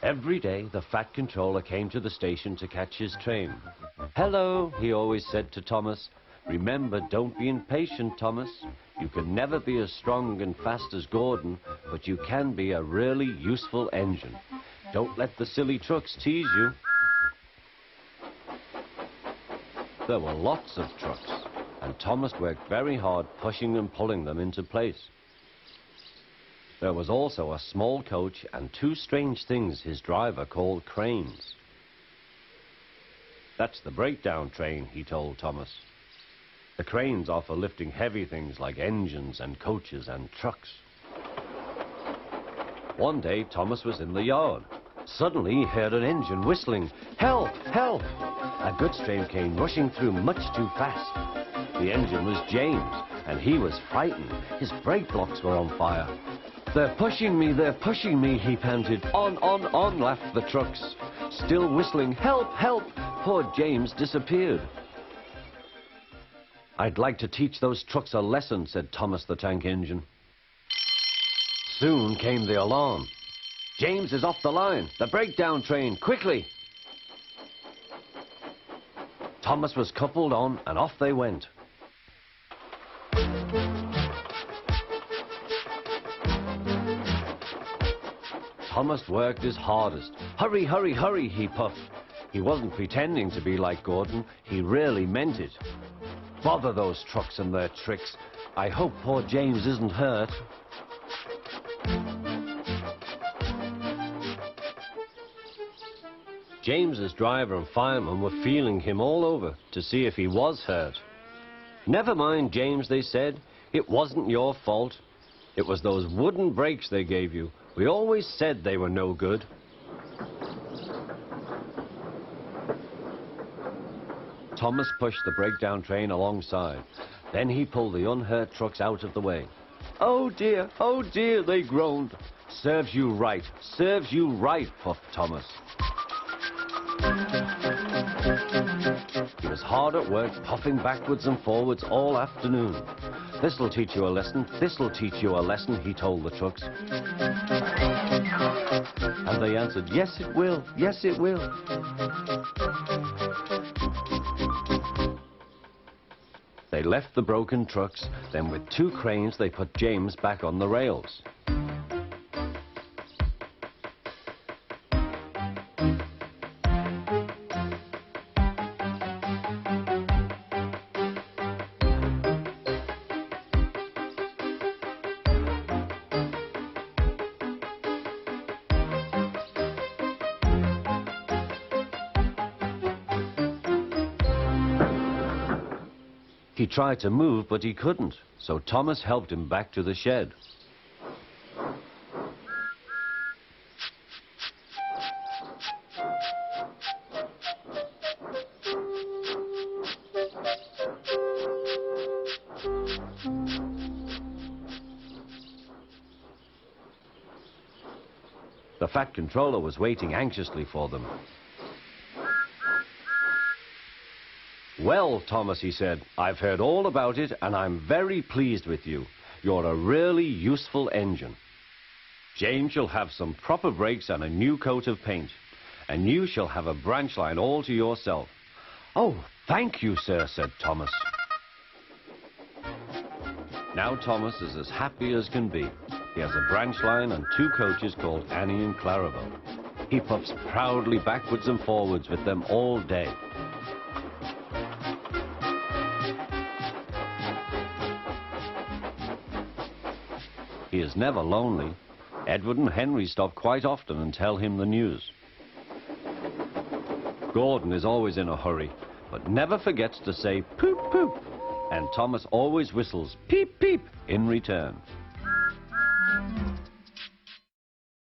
Every day, the fat controller came to the station to catch his train. "Hello," he always said to Thomas. "Remember, don't be impatient, Thomas. You can never be as strong and fast as Gordon, but you can be a really useful engine. Don't let the silly trucks tease you." There were lots of trucks, and Thomas worked very hard pushing and pulling them into place. There was also a small coach and two strange things his driver called cranes. "That's the breakdown train," he told Thomas. "The cranes are for lifting heavy things like engines and coaches and trucks." One day, Thomas was in the yard. Suddenly, he heard an engine whistling. "Help! Help!" A goods train came rushing through much too fast. The engine was James, and he was frightened. His brake blocks were on fire. "They're pushing me, they're pushing me," he panted. On, laughed the trucks. Still whistling, "Help! Help!" Poor James disappeared. "I'd like to teach those trucks a lesson," said Thomas the tank engine. Soon came the alarm. "James is off the line! The breakdown train! Quickly!" Thomas was coupled on, and off they went. Thomas worked his hardest. "Hurry, hurry, hurry," he puffed. He wasn't pretending to be like Gordon. He really meant it. Bother those trucks and their tricks. I hope poor James isn't hurt. James's driver and fireman were feeling him all over to see if he was hurt. "Never mind, James," they said. "It wasn't your fault. It was those wooden brakes they gave you. We always said they were no good." Thomas pushed the breakdown train alongside. Then he pulled the unhurt trucks out of the way. "Oh dear, they groaned." "Serves you right, serves you right," puffed Thomas. He was hard at work, puffing backwards and forwards all afternoon. "This'll teach you a lesson, this'll teach you a lesson," he told the trucks. And they answered, "Yes, it will, yes, it will." They left the broken trucks, then with two cranes they put James back on the rails. He tried to move, but he couldn't, so Thomas helped him back to the shed. The fat controller was waiting anxiously for them. "Well, Thomas," he said, "I've heard all about it, and I'm very pleased with you. You're a really useful engine. James shall have some proper brakes and a new coat of paint, and you shall have a branch line all to yourself." "Oh, thank you, sir," said Thomas. Now Thomas is as happy as can be. He has a branch line and two coaches called Annie and Clarabel. He puffs proudly backwards and forwards with them all day. He is never lonely. Edward and Henry stop quite often and tell him the news. Gordon is always in a hurry, but never forgets to say poop, poop. And Thomas always whistles peep, peep in return.